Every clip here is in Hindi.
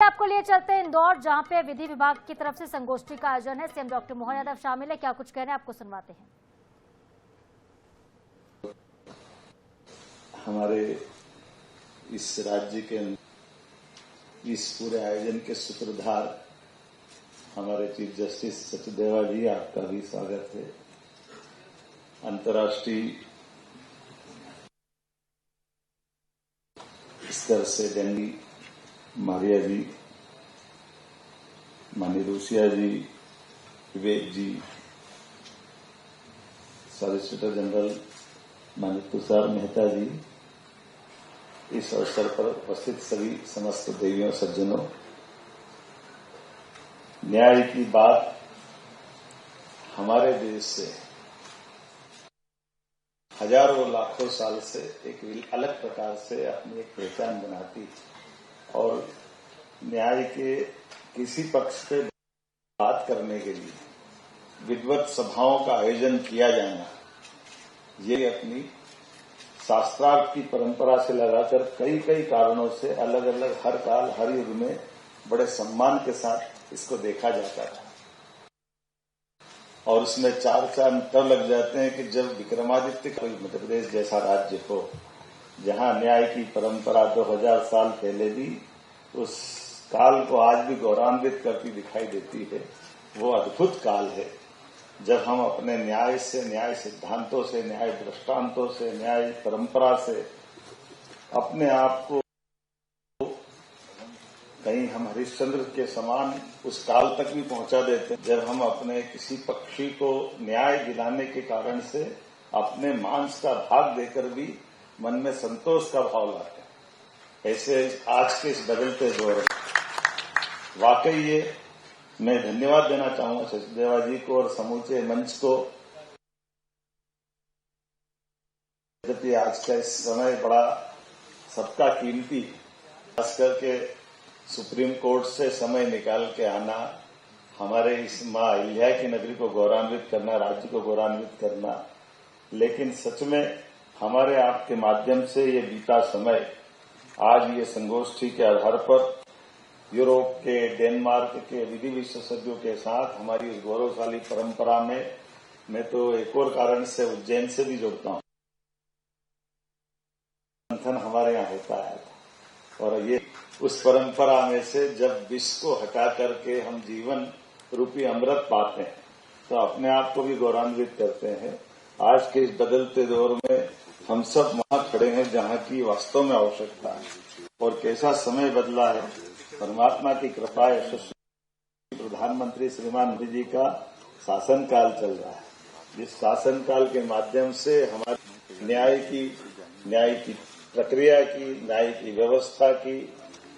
आपको लिए चलते हैं इंदौर, जहां पे विधि विभाग की तरफ से संगोष्ठी का आयोजन है। सीएम डॉक्टर मोहन यादव शामिल है। क्या कुछ कह रहे हैं, आपको सुनवाते हैं। हमारे इस राज्य के इस पूरे आयोजन के सूत्रधार हमारे चीफ जस्टिस सचदेवा जी, आपका भी स्वागत है। अंतर्राष्ट्रीय स्तर से डेनी मारिया जी, मानीरूसिया जी, विवेक जी, सॉलिसिटर जनरल माननीय तुषार मेहता जी, इस अवसर पर उपस्थित सभी समस्त देवियों सज्जनों, न्याय की बात हमारे देश से हजारों लाखों साल से एक अलग प्रकार से अपनी एक पहचान बनाती है और न्याय के किसी पक्ष पे बात करने के लिए विद्वत सभाओं का आयोजन किया जाना, ये अपनी शास्त्रार्थ की परंपरा से लगाकर कई कई कारणों से अलग अलग हर काल हर युग में बड़े सम्मान के साथ इसको देखा जाता था। और उसमें चार तब लग जाते हैं कि जब विक्रमादित्य कोई मध्य प्रदेश जैसा राज्य हो जहां न्याय की परंपरा 2000 साल पहले भी उस काल को आज भी गौरवान्वित करती दिखाई देती है। वो अद्भुत काल है जब हम अपने न्याय से, न्याय सिद्धांतों से, न्याय दृष्टांतों से, न्याय परंपरा से अपने आप को कहीं हम हरिश्चंद्र के समान उस काल तक भी पहुंचा देते हैं जब हम अपने किसी पक्षी को न्याय दिलाने के कारण से अपने मांस का भाग देकर भी मन में संतोष का भाव लाते हैं। ऐसे आज के इस बदलते दौर में वाकई ये मैं धन्यवाद देना चाहूंगा सचदेवा जी को और समूचे मंच को। जबकि आज का इस समय बड़ा सबका कीमती, खास करके सुप्रीम कोर्ट से समय निकाल के आना, हमारे इस मां अहिल्या की नगरी को गौरवान्वित करना, राज्य को गौरवान्वित करना, लेकिन सच में हमारे आपके माध्यम से ये बीता समय आज ये संगोष्ठी के आधार पर यूरोप के, डेनमार्क के विधि विशेषज्ञों के साथ हमारी इस गौरवशाली परंपरा में मैं तो एक और कारण से उज्जैन से भी जुड़ता हूं। मंथन हमारे यहाँ होता है और ये उस परंपरा में से जब विष को हटा करके हम जीवन रूपी अमृत पाते हैं तो अपने आप को भी गौरवान्वित करते हैं। आज के इस बदलते दौर में हम सब वहां खड़े हैं जहां की वास्तव में आवश्यकता है और कैसा समय बदला है। परमात्मा की कृपा, यशस्वी प्रधानमंत्री श्रीमान मोदी जी का शासनकाल चल रहा है, जिस शासनकाल के माध्यम से हमारी न्याय की प्रक्रिया की, न्याय की व्यवस्था की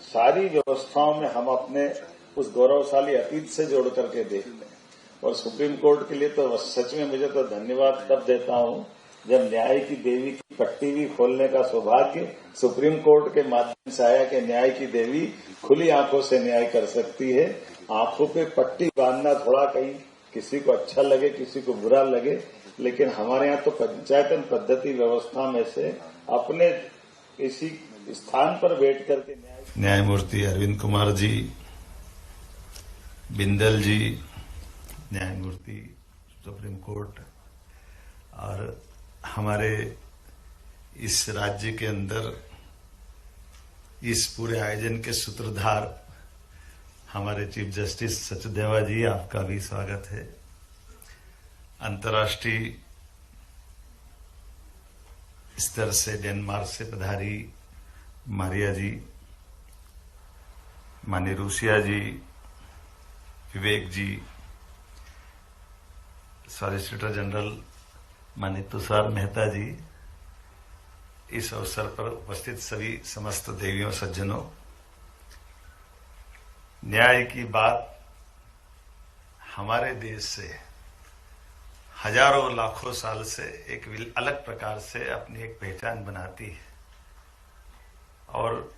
सारी व्यवस्थाओं में हम अपने उस गौरवशाली अतीत से जोड़ करके देखते हैं। और सुप्रीम कोर्ट के लिए तो सच में मुझे तो धन्यवाद तब देता हूं जब न्याय की देवी की पट्टी भी खोलने का सौभाग्य सुप्रीम कोर्ट के माध्यम से आया कि न्याय की देवी खुली आंखों से न्याय कर सकती है। आंखों पे पट्टी बांधना थोड़ा कहीं किसी को अच्छा लगे, किसी को बुरा लगे, लेकिन हमारे यहाँ तो पंचायतन पद्धति व्यवस्था में से अपने किसी स्थान पर बैठ करके न्यायमूर्ति अरविंद कुमार जी, बिंदल जी, न्यायमूर्ति सुप्रीम कोर्ट और हमारे इस राज्य के अंदर इस पूरे आयोजन के सूत्रधार हमारे चीफ जस्टिस सचदेवा जी, आपका भी स्वागत है। अंतर्राष्ट्रीय स्तर से डेनमार्क से पधारी मारिया जी, मानीरूसिया जी, विवेक जी, सॉलिसिटर जनरल माननीय तुषार मेहता जी, इस अवसर पर उपस्थित सभी समस्त देवियों सज्जनों, न्याय की बात हमारे देश से हजारों लाखों साल से एक अलग प्रकार से अपनी एक पहचान बनाती है और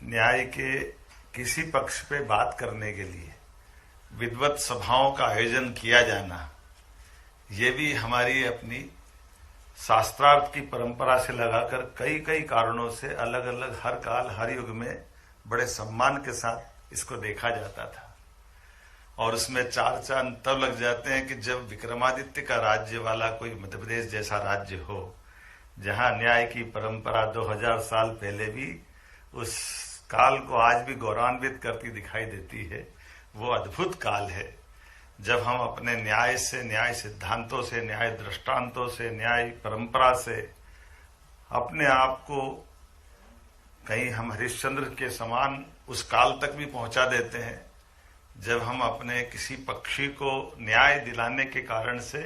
न्याय के किसी पक्ष पे बात करने के लिए विद्वत सभाओं का आयोजन किया जाना, ये भी हमारी अपनी शास्त्रार्थ की परंपरा से लगाकर कई कई कारणों से अलग अलग हर काल हर युग में बड़े सम्मान के साथ इसको देखा जाता था। और उसमें 4 चांद तब लग जाते हैं कि जब विक्रमादित्य का राज्य वाला कोई मध्य प्रदेश जैसा राज्य हो, जहां न्याय की परंपरा 2000 साल पहले भी उस काल को आज भी गौरवान्वित करती दिखाई देती है। वो अद्भुत काल है जब हम अपने न्याय से, न्याय सिद्धांतों से, न्याय दृष्टांतों से, न्याय परंपरा से अपने आप को कहीं हम हरिश्चंद्र के समान उस काल तक भी पहुंचा देते हैं जब हम अपने किसी पक्षी को न्याय दिलाने के कारण से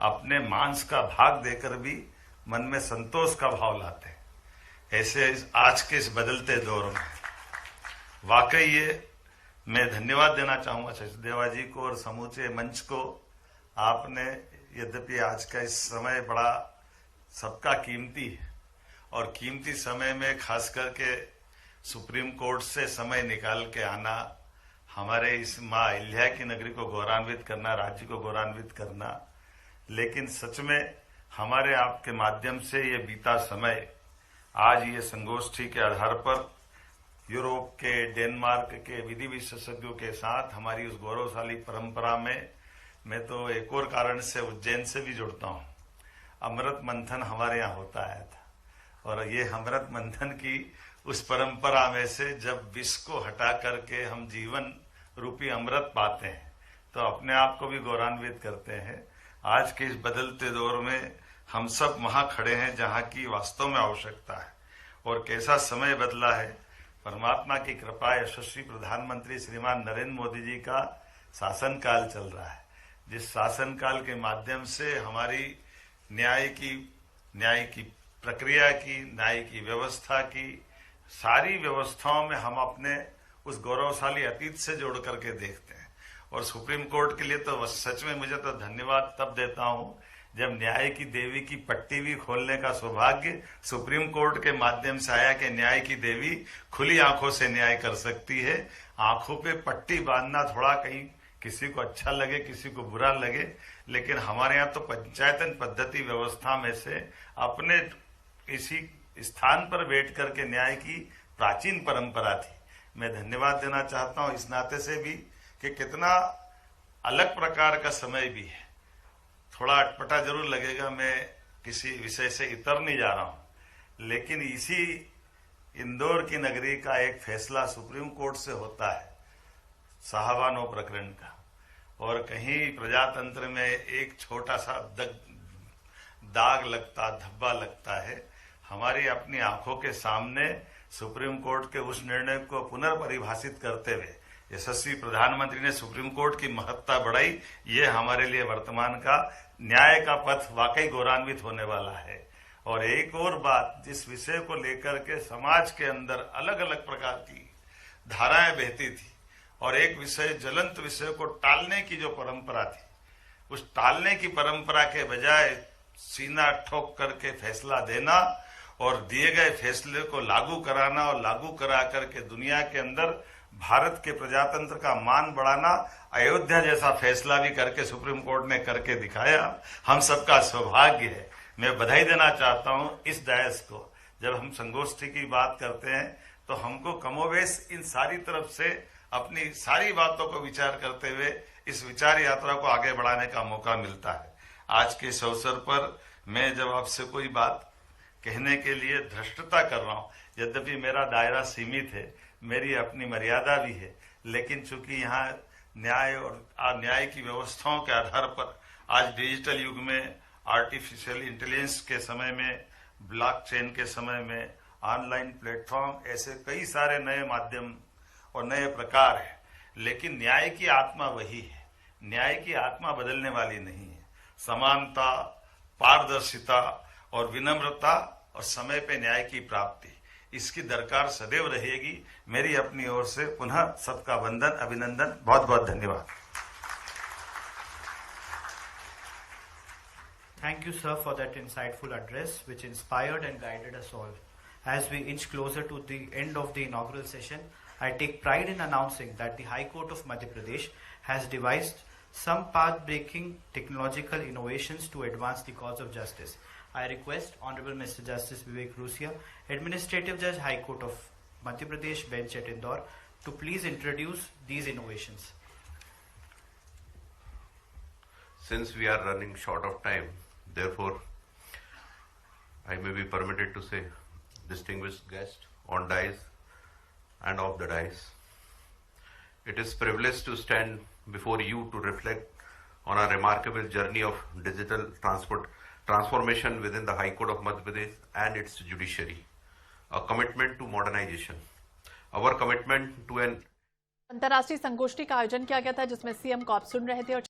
अपने मांस का भाग देकर भी मन में संतोष का भाव लाते हैं। ऐसे आज के इस बदलते दौर में वाकई ये मैं धन्यवाद देना चाहूंगा सचदेवा जी को और समूचे मंच को। आपने, यद्यपि आज का इस समय बड़ा सबका कीमती है और कीमती समय में खास करके सुप्रीम कोर्ट से समय निकाल के आना, हमारे इस माँ अहिल्या की नगरी को गौरवान्वित करना, राज्य को गौरवान्वित करना, लेकिन सच में हमारे आपके माध्यम से ये बीता समय आज ये संगोष्ठी के आधार पर यूरोप के, डेनमार्क के विधि विशेषज्ञों के साथ हमारी उस गौरवशाली परंपरा में मैं तो एक और कारण से उज्जैन से भी जुड़ता हूँ। अमृत मंथन हमारे यहाँ होता आया था और ये अमृत मंथन की उस परंपरा में से जब विष को हटा करके हम जीवन रूपी अमृत पाते हैं तो अपने आप को भी गौरवान्वित करते हैं। आज के इस बदलते दौर में हम सब वहां खड़े हैं जहां की वास्तव में आवश्यकता है और कैसा समय बदला है। परमात्मा की कृपा, यशस्वी प्रधानमंत्री श्रीमान नरेंद्र मोदी जी का शासनकाल चल रहा है, जिस शासनकाल के माध्यम से हमारी न्याय की प्रक्रिया की, न्याय की व्यवस्था की सारी व्यवस्थाओं में हम अपने उस गौरवशाली अतीत से जोड़ करके देखते हैं। और सुप्रीम कोर्ट के लिए तो सच में मुझे तो धन्यवाद तब देता हूं जब न्याय की देवी की पट्टी भी खोलने का सौभाग्य सुप्रीम कोर्ट के माध्यम से आया कि न्याय की देवी खुली आंखों से न्याय कर सकती है। आंखों पे पट्टी बांधना थोड़ा कहीं किसी को अच्छा लगे, किसी को बुरा लगे, लेकिन हमारे यहाँ तो पंचायतन पद्धति व्यवस्था में से अपने इसी स्थान पर बैठ करके न्याय की प्राचीन परंपरा थी। मैं धन्यवाद देना चाहता हूं इस नाते से भी कि कितना अलग प्रकार का समय भी है। थोड़ा अटपटा जरूर लगेगा, मैं किसी विषय से इतर नहीं जा रहा हूं, लेकिन इसी इंदौर की नगरी का एक फैसला सुप्रीम कोर्ट से होता है साहबानो प्रकरण का, और कहीं प्रजातंत्र में एक छोटा सा दाग लगता, धब्बा लगता है। हमारी अपनी आंखों के सामने सुप्रीम कोर्ट के उस निर्णय को पुनर्परिभाषित करते हुए यशस्वी प्रधानमंत्री ने सुप्रीम कोर्ट की महत्ता बढ़ाई। ये हमारे लिए वर्तमान का न्याय का पथ वाकई गौरवान्वित होने वाला है। और एक और बात, जिस विषय को लेकर के समाज के अंदर अलग अलग प्रकार की धाराएं बहती थी और एक विषय, ज्वलंत विषय को टालने की जो परंपरा थी, उस टालने की परंपरा के बजाय सीना ठोक करके फैसला देना और दिए गए फैसले को लागू कराना और लागू करा करके दुनिया के अंदर भारत के प्रजातंत्र का मान बढ़ाना, अयोध्या जैसा फैसला भी करके सुप्रीम कोर्ट ने करके दिखाया। हम सबका सौभाग्य है। मैं बधाई देना चाहता हूं इस डायस को। जब हम संगोष्ठी की बात करते हैं तो हमको कमोवेश इन सारी तरफ से अपनी सारी बातों को विचार करते हुए इस विचार यात्रा को आगे बढ़ाने का मौका मिलता है। आज के इस अवसर पर मैं जब आपसे कोई बात कहने के लिए धृष्टता कर रहा हूं, यद्यपि मेरा दायरा सीमित है, मेरी अपनी मर्यादा भी है, लेकिन चूंकि यहाँ न्याय और न्याय की व्यवस्थाओं के आधार पर आज डिजिटल युग में, आर्टिफिशियल इंटेलिजेंस के समय में, ब्लॉकचेन के समय में, ऑनलाइन प्लेटफॉर्म, ऐसे कई सारे नए माध्यम और नए प्रकार है, लेकिन न्याय की आत्मा वही है। न्याय की आत्मा बदलने वाली नहीं है। समानता, पारदर्शिता और विनम्रता और समय पे न्याय की प्राप्ति, इसकी दरकार सदैव रहेगी। मेरी अपनी ओर से पुनः सबका वंदन, अभिनंदन, बहुत बहुत धन्यवाद। Thank you, sir, for that insightful address, which inspired and guided us all. As we inch closer to the end of the inaugural session, I take pride in announcing that the High Court of Madhya Pradesh has devised some path-breaking technological innovations to advance the cause of justice. I request Honorable Mr. Justice Vivek Rusia, Administrative Judge, High Court of Madhya Pradesh, Bench at Indore, to please introduce these innovations. Since we are running short of time, therefore, I may be permitted to say, distinguished guest on dais and off the dais, it is privilege to stand before you to reflect on a remarkable journey of digital transformation within the High Court of Madhya Pradesh and its judiciary, a commitment to modernization, our commitment to an अंतर्राष्ट्रीय संगोष्ठी का आयोजन किया गया था जिसमें सीएम को आप सुन रहे थे और